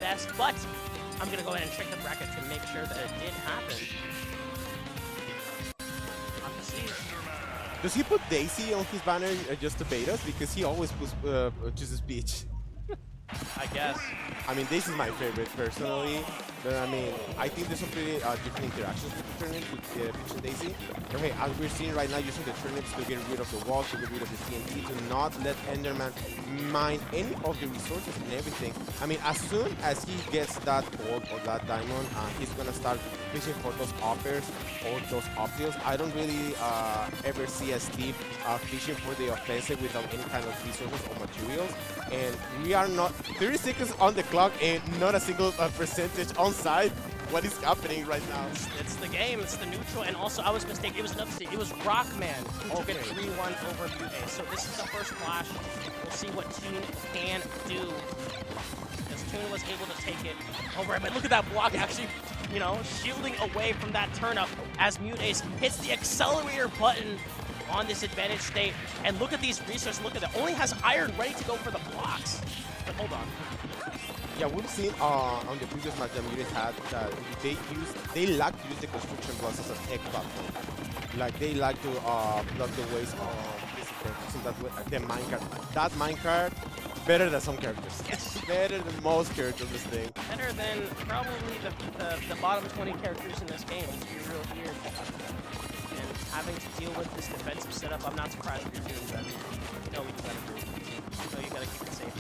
best, but I'm going to go ahead and check the bracket to make sure that it did happen. Does he put Daisy on his banner just to bait us? Because he always puts chooses Peach. I guess. I mean, Daisy's my favorite personally. But I mean, I think there's some pretty different interactions with the turnip with Peach and Daisy. Okay, as we're seeing right now, using the turnips to get rid of the walls, to get rid of the TNT, to not let Enderman mine any of the resources and everything. I mean, as soon as he gets that gold or that diamond, he's gonna start fishing for those uppers or those upfields. I don't really ever see a Steve fishing for the offensive without any kind of resources or materials. And we are not 30 seconds on the clock and not a single percentage on side. What is happening right now? It's the game, it's the neutral, and also I was mistaken, it was another state. It was Rockman who took it 3-1 over MuteAce. So this is the first flash. We'll see what Toon can do. Because Toon was able to take it over, but look at that block actually, you know, shielding away from that turn up as MuteAce hits the accelerator button on this advantage state. And look at these resources, look at that. Only has iron ready to go for the blocks. But hold on. Yeah, we've seen on the previous match that MuteAce had that they like to use the construction blocks as a tech platform. Like they like to block the ways of the minecart. That minecart better than some characters. Yes. Better than most characters this thing. Better than probably the bottom 20 characters in this game. Let's be real here. And having to deal with this defensive setup, I'm not surprised if you're doing better. You know what you gotta do. You know you gotta keep it safe.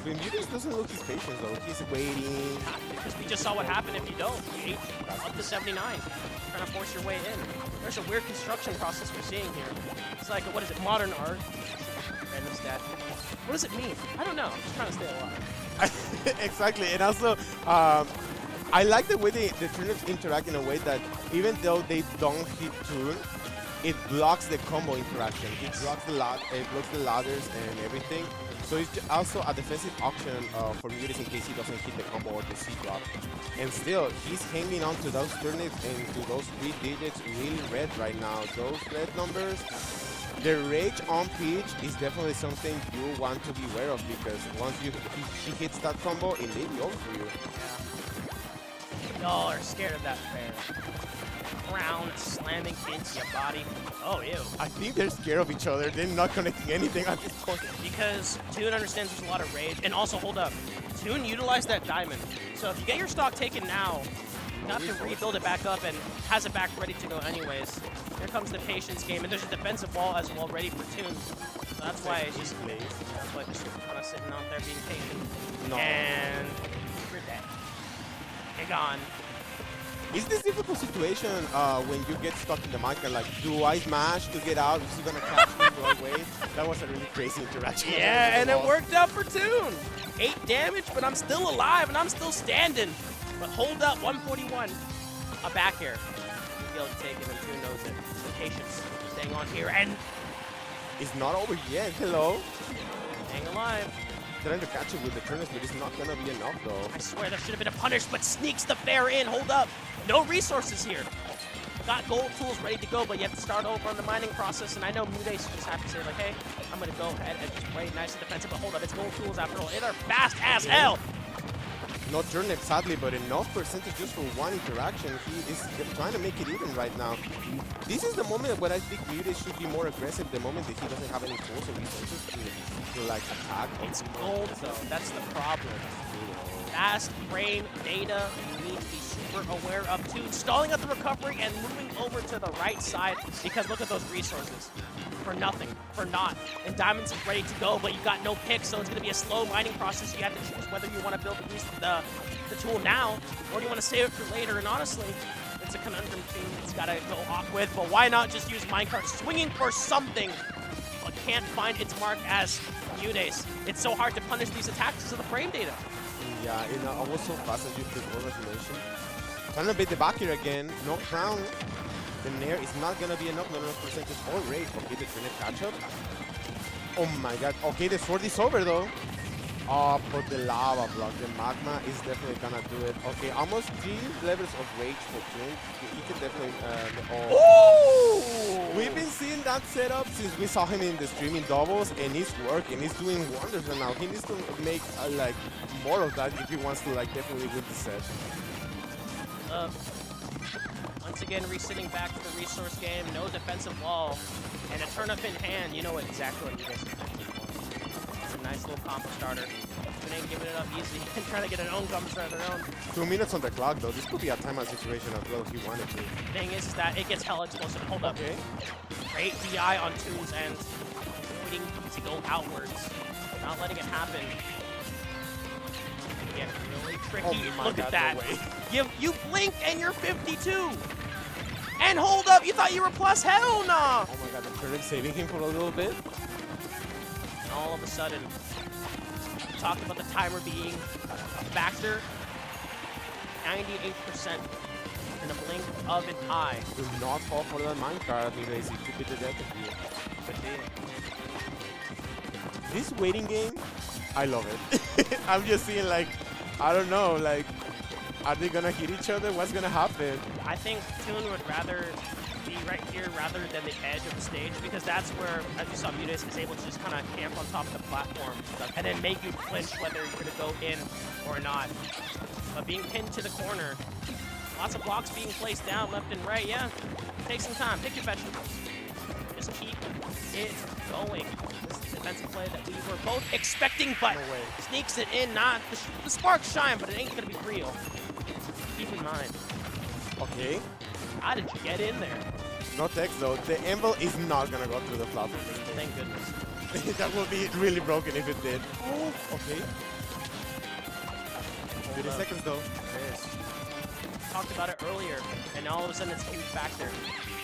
But MuteAce doesn't look his patience though. He's waiting. Because we just saw what happened if you don't. You ate up to 79. Trying to force your way in. There's a weird construction process we're seeing here. It's like, what is it, modern art? Random stat. What does it mean? I don't know. I'm just trying to stay alive. Exactly. And also, I like the way the turnips interact in a way that even though they don't hit Toon, it blocks the combo interaction. It blocks the ladders and everything. So it's also a defensive option for MuteAce in case he doesn't hit the combo or the C drop. And still, he's hanging on to those turnips and to those 3 digits really red right now. Those red numbers, the rage on Peach is definitely something you want to be aware of because once he hits that combo, it may be over for you. Yeah. Y'all are scared of that bear. Crown slamming into your body. Oh, ew. I think they're scared of each other. They're not connecting anything at this point. Because Toon understands there's a lot of rage. And also, hold up. Toon utilized that diamond. So if you get your stock taken now, you have to rebuild it back up and has it back ready to go anyways. Here comes the patience game. And there's a defensive wall as well ready for Toon. So that's why it's just kind of sitting out there being patient. No. And we're dead. You're gone. Is this difficult situation when you get stuck in the mic and like, do I smash to get out? Is he gonna catch me? Do I wait? That was a really crazy interaction. Yeah, and it worked out for Toon. 8 damage, but I'm still alive and I'm still standing. But hold up, 141. A back here. You'll be able to take it, and Toon knows it. The patience staying on here, and it's not over yet. Hello. Staying alive. Trying to catch it with the turnips, but it's not gonna be enough though. I swear there should have been a punish, but sneaks the fair in. Hold up. No resources here. Got gold tools ready to go, but you have to start over on the mining process. And I know MuteAce just have to say, like, hey, I'm going to go ahead and just play nice and defensive. But hold up, it's gold tools after all. They are fast as hell. Not turnip, sadly, but enough percentage just for one interaction. He is trying to make it even right now. This is the moment where I think MuteAce should be more aggressive. The moment that he doesn't have any tools or resources to like attack. It's gold, though. That's the problem. Fast frame data, you need to be super aware of Toon stalling at the recovery and moving over to the right side because look at those resources. For nothing, for naught. And Diamond's ready to go, but you got no picks, so it's going to be a slow mining process. You have to choose whether you want to build the tool now or do you want to save it for later. And honestly, it's a conundrum Toon it's got to go off with, but why not just use minecart swinging for something but can't find its mark as MuteAce. It's so hard to punish these attacks because of the frame data. Yeah, you know, I was so fast as you did all regulation. Trying to beat the back here again. No crown. The Nair is not gonna be enough, not enough percentage or rate. Okay, the turnip catch up. Oh my god. Okay, the sword is over though. For the lava block, the magma is definitely gonna do it. Okay, almost 3 levels of rage for Toon. He can definitely. Oh! We've been seeing that setup since we saw him in the streaming doubles, and he's working. He's doing wonders right now. He needs to make like more of that if he wants to like definitely win the set. Once again, resitting back to the resource game, no defensive wall, and a turnip in hand. You know exactly what you guys are looking for. It's a nice little combo starter. Toon ain't giving it up easy and trying to get an own combo starter of their own. 2 minutes on the clock though. This could be a timeout situation as well if he wanted to. Thing is that it gets hella explosive. Hold up. Okay. Great DI on Toon's end, avoiding to go outwards, not letting it happen. Again, really tricky. Oh Look God, at that. no way. You blink and you're 52. And hold up, you thought you were plus? Hell nah. Oh my God, the turnip saving him for a little bit. And all of a sudden, we talked about the timer being a factor. 98% in a blink of an eye. Do not fall for that minecart. I mean, it could be the death of you. Could be. This waiting game, I love it. I'm just seeing like, I don't know, like, are they gonna hit each other? What's gonna happen? I think Toon would rather be right here rather than the edge of the stage, because that's where, as you saw, MuteAce is able to just kind of camp on top of the platform and then make you flinch whether you're going to go in or not. But being pinned to the corner, lots of blocks being placed down left and right. Yeah, take some time, pick your vegetables. Just keep it going. This is the defensive play that we were both expecting, but sneaks it in. Not the sparks shine, but it ain't going to be real. Keep in mind. Okay. How did you get in there? No text though. The anvil is not gonna go through the platform. Thank goodness. That would be really broken if it did. Oh, okay. 30 seconds though. Yes. Talked about it earlier, and all of a sudden it's a huge factor.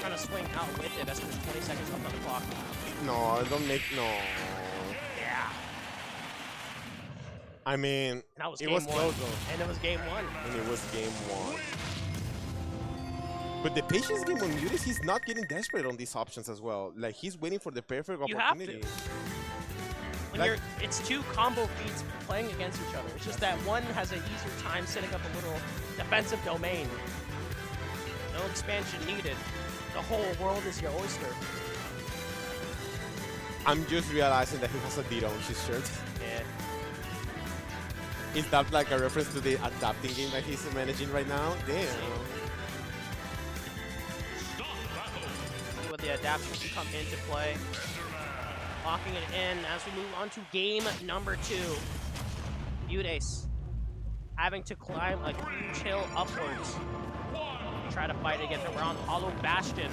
Trying to swing out with it as there's 20 seconds left on the clock. No, don't make no. Yeah. I mean, That was it game was one. close though. And it was game one. And it was game one. But the patience game on MuteAce, he's not getting desperate on these options as well. Like, he's waiting for the perfect You have opportunity. to. When Like, it's two combo feats playing against each other. It's just that one has an easier time setting up a little defensive domain. No expansion needed. The whole world is your oyster. I'm just realizing that he has a Dito on his shirt. Yeah. Is that like a reference to the adapting game that he's managing right now? Damn. See what the adaptations can come into play. Locking it in as we move on to game number 2. MuteAce having to climb a huge hill upwards. Try to fight against it. We're on Hollow Bastion.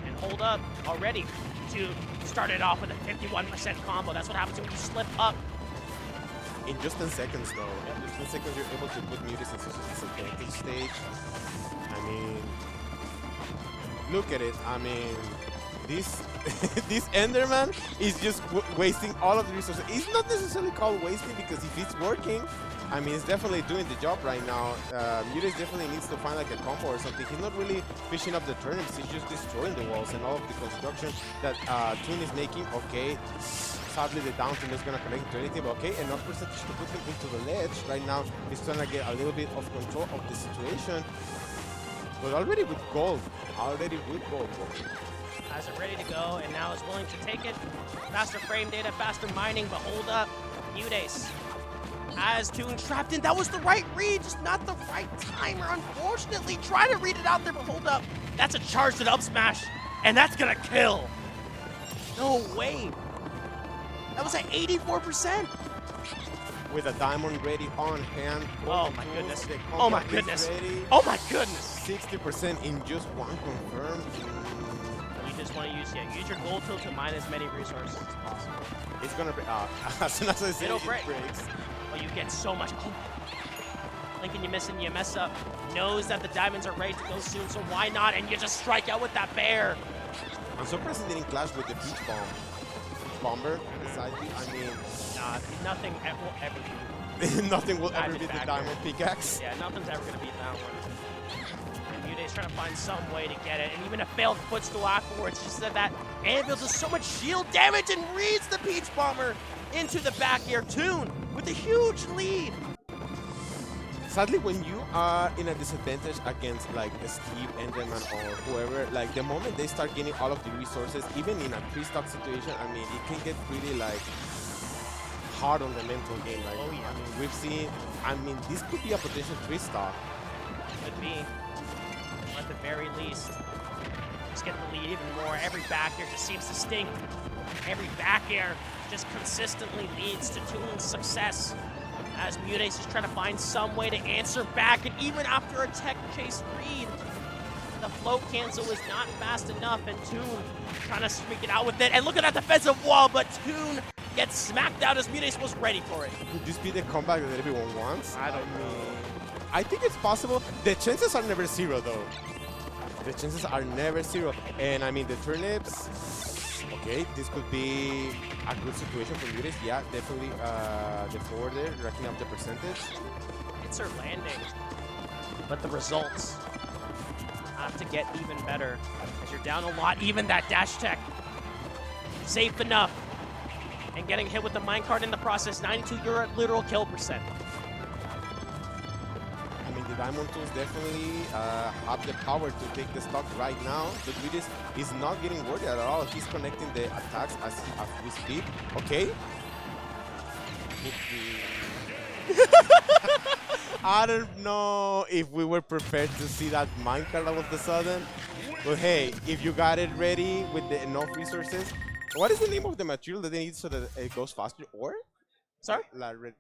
And hold up already. To start it off with a 51% combo. That's what happens when you slip up. In just 10 seconds though. In 10 seconds you're able to put MuteAce in such a disadvantage stage. I mean, look at it. I mean, this this Enderman is just wasting all of the resources. It's not necessarily called wasting, because if it's working, I mean, it's definitely doing the job right now. MuteAce definitely needs to find like a combo or something. He's not really fishing up the turnips. He's just destroying the walls and all of the construction that Toon is making. Okay, sadly the down tilt is gonna connect to anything, but okay, enough percentage to put him into the ledge. Right now, he's trying to get a little bit of control of the situation. But already with gold. Already with gold. Has it ready to go, and now is willing to take it. Faster frame data, faster mining, but hold up. MuteAce has Toon trapped in. That was the right read, just not the right timer, unfortunately. Try to read it out there, but hold up. That's a charged up smash, and that's gonna kill. No way. That was at 84%. With a diamond ready on hand. Oh my goodness. The Oh my combo is goodness. ready. Oh my goodness. 60% in just one confirmed. You just want to use your gold tilt to mine as many resources as possible. It's gonna be as soon as I say It'll it break. breaks. Oh, you get so much. Oh. Thinking you miss and you mess up. Knows that the diamonds are ready to go soon, so why not? And you just strike out with that bear. I'm surprised it didn't clash with the peach bomb. Bomber beside you. I mean, Nah, nothing will ever beat. nothing will ever Magic beat the factor. diamond pickaxe. Yeah, nothing's ever gonna beat that one. And MuteAce trying to find some way to get it, and even a failed footstool afterwards. Just said that anvil does so much shield damage and reads the peach bomber into the back air. Toon with a huge lead. Sadly, when you are in a disadvantage against like Steve, Enderman, or whoever, like the moment they start getting all of the resources, even in a pre-stock situation, I mean, it can get pretty like hard on the mental game right now. yeah. I mean, we've seen, I mean, this could be a potential 3-star. Could be. Or at the very least, just get the lead even more. Every back air just seems to sting. Every back air just consistently leads to Toon's success. As MuteAce is trying to find some way to answer back, and even after a tech chase read, the float cancel is not fast enough, and Toon trying to sneak it out with it. And look at that defensive wall, but Toon gets smacked out as MuteAce was ready for it. Could this be the comeback that everyone wants? I don't know. I think it's possible. The chances are never zero, though. The chances are never zero. And I mean, the turnips, okay, this could be a good situation for MuteAce. Yeah, definitely the forward there, racking up the percentage. Hits are landing, but the results have to get even better. As you're down a lot, even that dash tech, safe enough. And getting hit with the minecart in the process, 92 euro literal kill percent. I mean, the Diamond Tools definitely have the power to take the stock right now, but MuteAce is not getting worried at all. He's connecting the attacks as we speak. Okay. I don't know if we were prepared to see that minecart all of a sudden, but hey, if you got it ready with the enough resources, what is the name of the material that they need so that it goes faster? Ore? Sorry? Like red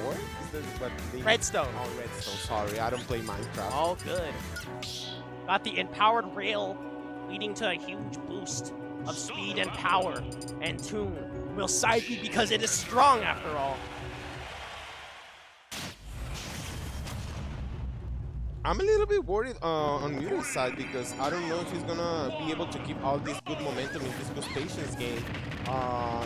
ore? Is that what they Redstone. Oh, redstone. Sorry, I don't play Minecraft. All good. Got the empowered rail, leading to a huge boost of speed and power. And Toon will side B because it is strong after all. I'm a little bit worried on MuteAce's side because I don't know if he's gonna be able to keep all this good momentum in this good patience game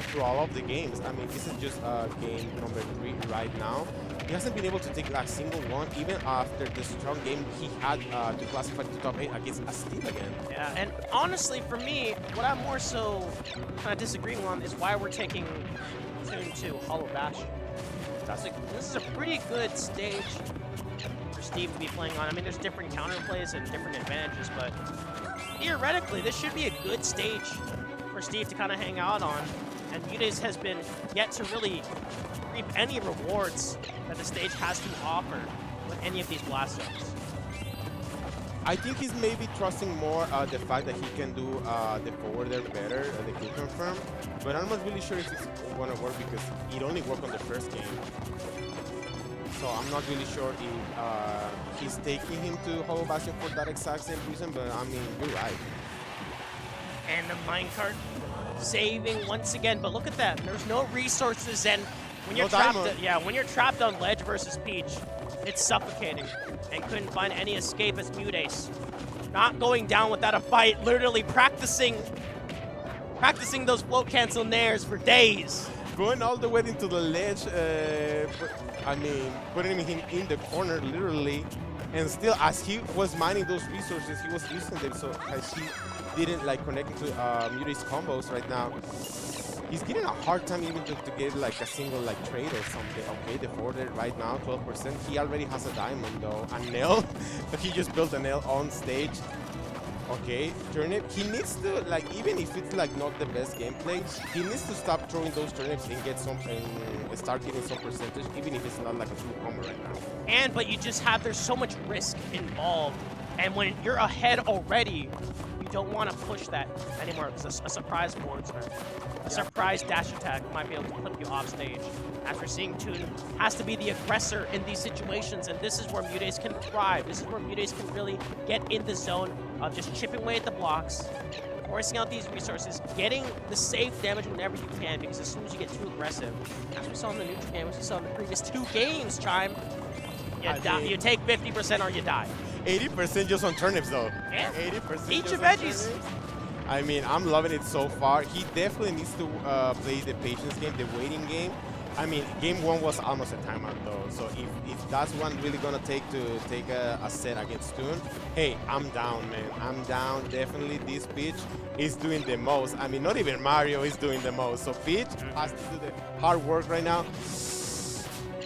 through all of the games. I mean, this is just game number 3 right now. He hasn't been able to take like a single one, even after the strong game he had to classify to top 8 against a Steve again. Yeah, and honestly, for me, what I'm more so kind of disagreeing on is why we're taking Toon to Hollow Bash. This is a pretty good stage for Steve to be playing on. I mean, there's different counterplays and different advantages, but theoretically, this should be a good stage for Steve to kind of hang out on. And MuteAce has been yet to really reap any rewards that the stage has to offer with any of these blast zones. I think he's maybe trusting more the fact that he can do the forward there better, the kill confirm, but I'm not really sure if it's going to work because it only worked on the first game. So I'm not really sure if he's taking him to Hollow Bastion for that exact same reason, but I mean, you're right. And the minecart saving once again, but look at that. There's no resources, and when you're when you're trapped on ledge versus Peach, it's suffocating and couldn't find any escape as MuteAce. Not going down without a fight, literally practicing those float cancel nairs for days. Going all the way into the ledge, I mean, putting him in the corner, literally. And still, as he was mining those resources, he was using them, so as he didn't like connect to MuteAce combos right now. He's getting a hard time even to get like a single like trade or something. Okay, the forward right now, 12%. He already has a diamond though, a nail. He just built a nail on stage. Okay, turnip. He needs to like, even if it's like not the best gameplay, he needs to stop throwing those turnips and get some and start getting some percentage, even if it's not like a true combo right now. But you just have, there's so much risk involved, and when you're ahead already, you don't want to push that anymore because a surprise forward start, a surprise dash attack might be able to flip you off stage. After seeing Toon has to be the aggressor in these situations, and this is where MuteAce can thrive. This is where MuteAce can really get in the zone of just chipping away at the blocks, forcing out these resources, getting the safe damage whenever you can, because as soon as you get too aggressive, as we saw in the neutral game, as we saw in the previous 2 games, Chime, you take 50% or you die. 80% just on turnips though. Yeah. 80% Eat just your on veggies. turnips. I mean, I'm loving it so far. He definitely needs to play the patience game, the waiting game. I mean, game 1 was almost a timeout though, so if that's one really gonna take a set against Toon, hey, I'm down, man. I'm down. Definitely this Peach is doing the most. I mean, not even Mario is doing the most. So Peach has to do the hard work right now.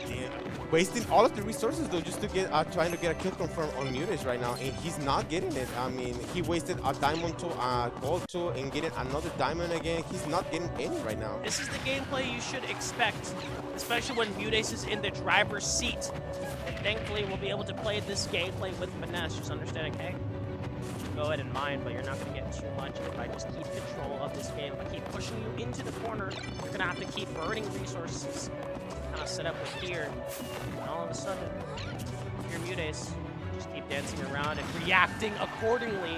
Damn. wasting all of the resources though just to get trying to get a kill confirm on MuteAce right now, and he's not getting it. I mean, he wasted a diamond to a gold to and getting another diamond again. He's not getting any right now. This is the gameplay you should expect, especially when MuteAce is in the driver's seat. And thankfully, we'll be able to play this gameplay with finesse. Just understand, okay? Go ahead and mine, but you're not going to get too much if I just keep control of this game. If I keep pushing you into the corner, you're going to have to keep burning resources. Kind of set up with here, and all of a sudden, your MuteAce just keep dancing around and reacting accordingly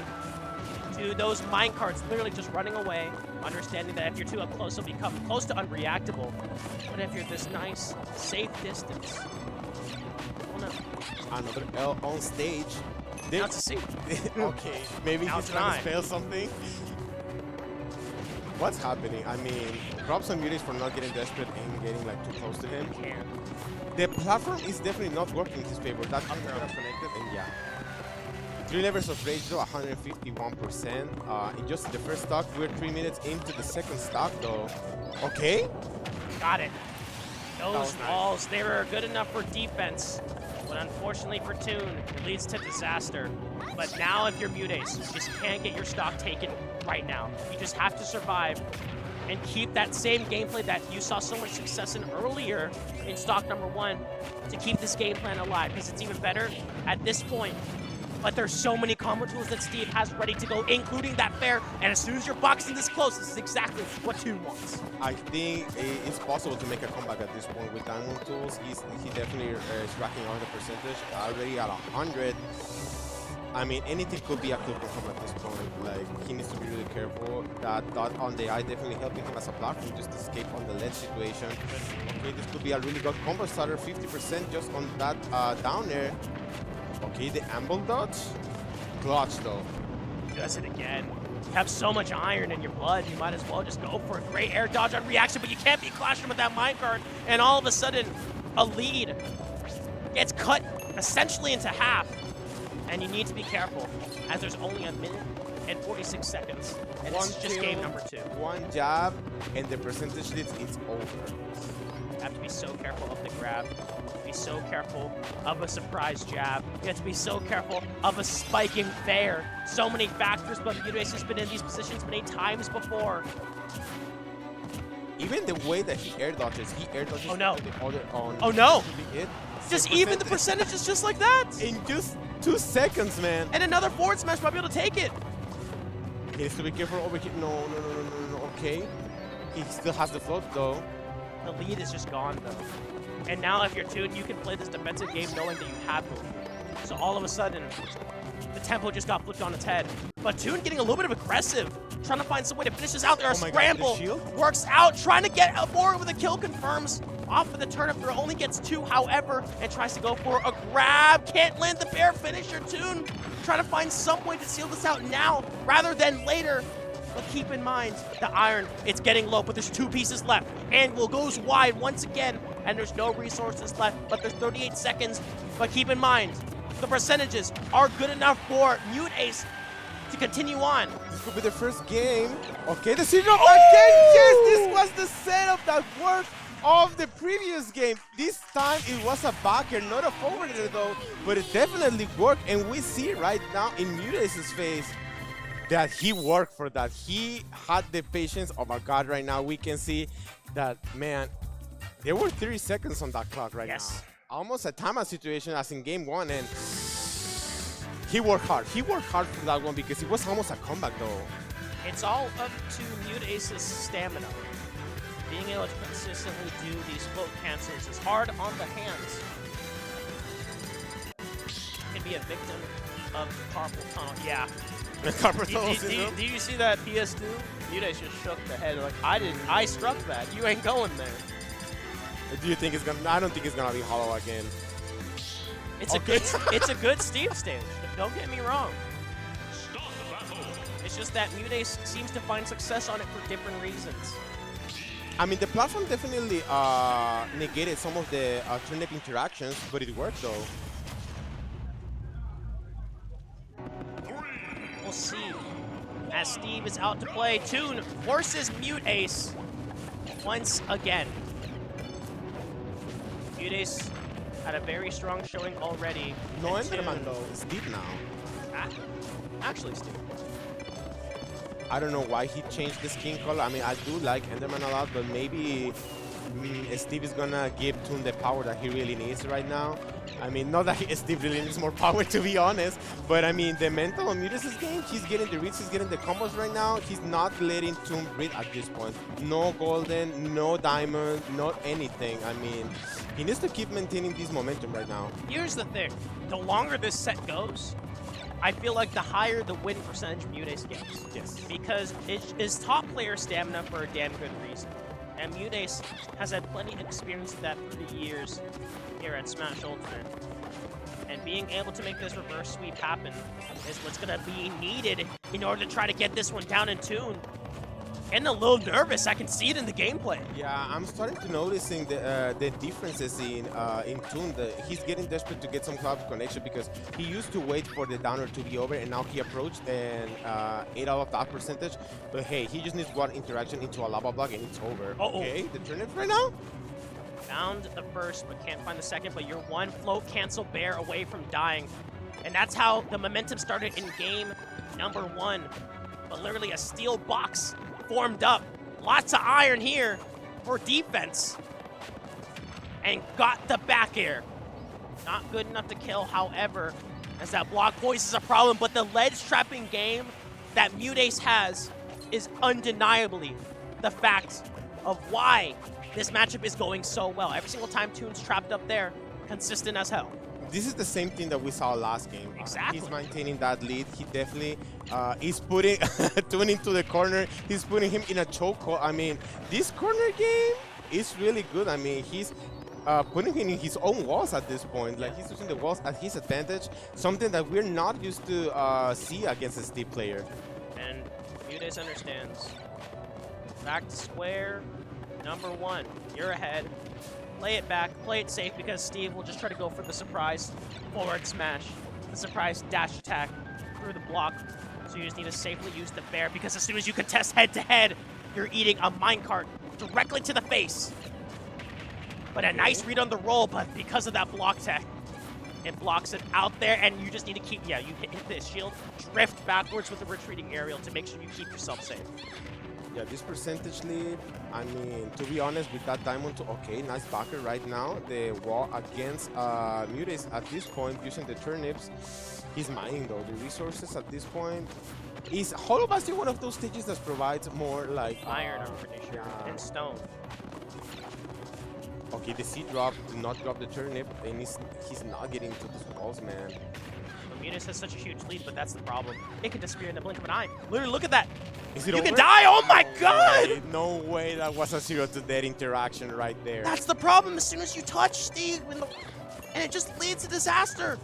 to those minecarts, literally just running away, understanding that if you're too up close, it'll become close to unreactable. But if you're this nice, safe distance, well, no. Another L on stage. Now it's a C. Okay, maybe Now he's it's trying to 9. spell something. What's happening? I mean, props on MuteAce for not getting desperate and getting like too close to him. The platform is definitely not working in his favor. That could have connected, and yeah. 3 levels of rage though, 151%. In just the first stock, we're 3 minutes into the second stock though. Okay. Got it. Those nice. walls, they were good enough for defense. But unfortunately for Toon, it leads to disaster. But now if you're MuteAce, you just can't get your stock taken right now. You just have to survive and keep that same gameplay that you saw so much success in earlier in stock number 1 to keep this game plan alive, because it's even better at this point. But there's so many combo tools that Steve has ready to go, including that fair. And as soon as you're boxing this close, this is exactly what Toon wants. I think it's possible to make a comeback at this point with diamond tools. He definitely is racking out the percentage already at 100. I mean, anything could be a kill confirm at this point. Like, he needs to be really careful. That dot on the eye definitely helping him as a platform just escape on the ledge situation. Okay, this could be a really good combo starter. 50% just on that down air. Okay, the amble dodge. Clutch though. Does it again. You have so much iron in your blood, you might as well just go for a great air dodge on reaction, but you can't be clashing with that minecart, and all of a sudden, a lead gets cut essentially into half. And you need to be careful, as there's only 1 minute and 46 seconds. And this is just game number 2. One jab, and the percentage leads, it's over. You have to be so careful of the grab. You have to be so careful of a surprise jab. You have to be so careful of a spiking fair. So many factors, but MuteAce has been in these positions many times before. Even the way that he air dodges Oh no. the other on. Oh no! It. Just even the percentages just like that! In just 2 seconds, man. And another forward smash might be able to take it. He needs to be careful over here. No. Okay. He still has the float though. The lead is just gone though. And now if you're Toon, you can play this defensive game knowing that you have the lead. So all of a sudden, the tempo just got flipped on its head. But Toon getting a little bit of aggressive, trying to find some way to finish this out there. A scramble God, the shield? Works out, trying to get aboard with a kill confirms. Off of the turnip throw, only gets 2, however, and tries to go for a grab. Can't land the bear finisher. Toon trying to find some way to seal this out now rather than later. But keep in mind, the iron, it's getting low, but there's 2 pieces left. Anvil goes wide once again, and there's no resources left, but there's 38 seconds. But keep in mind, the percentages are good enough for MuteAce to continue on. This could be the first game. Okay, the signal again. Yes, this was the setup that worked of the previous game. This time it was a backer, not a forwarder though, but it definitely worked, and we see right now in MuteAce's face that he worked for that. He had the patience. Oh my God, right now we can see that, man, there were 30 seconds on that clock right now. Almost a timeout situation as in game 1, and he worked hard. He worked hard for that one because it was almost a comeback though. It's all up to MuteAce's stamina. Being able to consistently do these float cancels is hard on the hands. Can be a victim of carpal tunnel. Yeah. Carpal tunnel syndrome. Do you see that PS2? MuteAce just shook the head like, I struck that. You ain't going there. Do you think it's gonna? I don't think it's gonna be hollow again. It's a good Steve stage. Don't get me wrong. It's just that MuteAce seems to find success on it for different reasons. I mean, the platform definitely negated some of the turnip interactions, but it worked though. We'll see. As Steve is out to play, Toon forces MuteAce once again. MuteAce had a very strong showing already. No And Enderman Toon- though. It's deep now. Actually, Steve. I don't know why he changed the skin color. I mean, I do like Enderman a lot, but maybe Steve is gonna give Toon the power that he really needs right now. I mean, not that Steve really needs more power, to be honest, but I mean, the mental on MuteAce's game, he's getting the reads, he's getting the combos right now. He's not letting Toon breathe at this point. No golden, no diamond, not anything. I mean, he needs to keep maintaining this momentum right now. Here's the thing. The longer this set goes, I feel like the higher the win percentage MuteAce gets. Yes. Because it is top player stamina for a damn good reason. And MuteAce has had plenty of experience with that through the years here at Smash Ultimate. And being able to make this reverse sweep happen is what's going to be needed in order to try to get this one down in Toon. Getting a little nervous, I can see it in the gameplay. Yeah, I'm starting to noticing the differences in Toon. He's getting desperate to get some cloud connection because he used to wait for the downer to be over, and now he approached and ate all of that percentage. But hey, he just needs one interaction into a lava block and it's over. Okay, the turnips right now. Found the first, but can't find the second. But you're one float cancel bear away from dying, and that's how the momentum started in game number 1. But literally a steel box formed up. Lots of iron here for defense. And got the back air. Not good enough to kill, however, as that block voice is a problem. But the ledge trapping game that MuteAce has is undeniably the fact of why this matchup is going so well. Every single time Toon's trapped up there, consistent as hell. This is the same thing that we saw last game. Exactly. He's maintaining that lead. He definitely is putting Toon into the corner. He's putting him in a chokehold. I mean, this corner game is really good. I mean, he's putting him in his own walls at this point. Like, he's using the walls at his advantage, something that we're not used to see against a Steve player. And MuteAce understands. Back to square number 1. You're ahead. Play it back, play it safe, because Steve will just try to go for the surprise forward smash, the surprise dash attack through the block. So you just need to safely use the bear, because as soon as you contest head-to-head, you're eating a minecart directly to the face. But a nice read on the roll, but because of that block tech, it blocks it out there, and you just need to keep, you hit the shield, drift backwards with the retreating aerial to make sure you keep yourself safe. Yeah, this percentage lead, I mean, to be honest, with that diamond, okay, nice backer right now. The wall against MuteAce at this point, using the turnips. He's mining, though, the resources at this point. Is Hollow Bastion one of those stages that provides more, like... Iron, I'm pretty sure, and stone. Okay, the seed drop, do not drop the turnip, and he's not getting into these walls, man. MuteAce has such a huge lead, but that's the problem. It can disappear in the blink of an eye. Literally, look at that. Is it You over? can die. Oh my god! No way that was a 0-to-dead interaction right there. That's the problem. As soon as you touch Steve, and it just leads to disaster.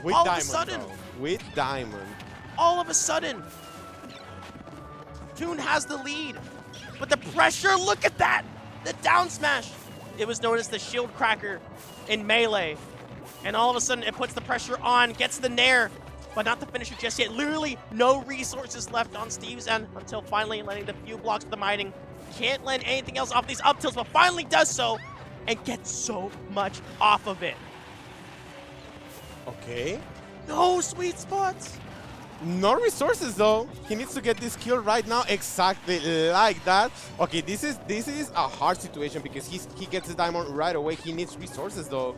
With all diamond, of a sudden. though. With diamond. All of a sudden, Toon has the lead. But the pressure, look at that! The down smash. It was known as the shield cracker in Melee. And all of a sudden, it puts the pressure on, gets the nair, but not the finisher just yet. Literally no resources left on Steve's end until finally landing the few blocks with the mining. Can't land anything else off these up tilts, but finally does so and gets so much off of it. Okay. No sweet spots. No resources, though. He needs to get this kill right now, exactly like that. Okay, this is a hard situation because he gets the diamond right away. He needs resources, though.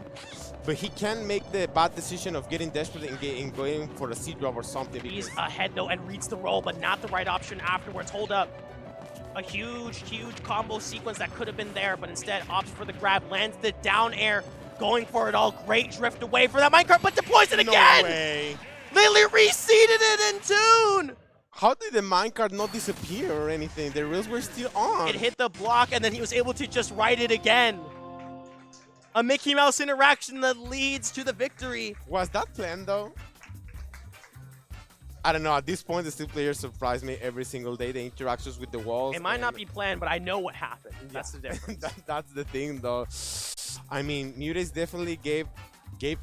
But he can make the bad decision of getting desperate and going for a seed drop or something. He's ahead, though, and reads the roll, but not the right option afterwards. Hold up. A huge combo sequence that could have been there, but instead opts for the grab, lands the down air, going for it all. Great drift away for that minecart, but deploys it again! No way. Literally reseeded it in Toon! How did the minecart not disappear or anything? The rails were still on. It hit the block, and then he was able to just write it again. A Mickey Mouse interaction that leads to the victory. Was that planned, though? I don't know. At this point, the Steel players surprise me every single day. The interactions with the walls. It might not be planned, but I know what happened. That's the difference. That's the thing, though. I mean, MuteAce definitely gave every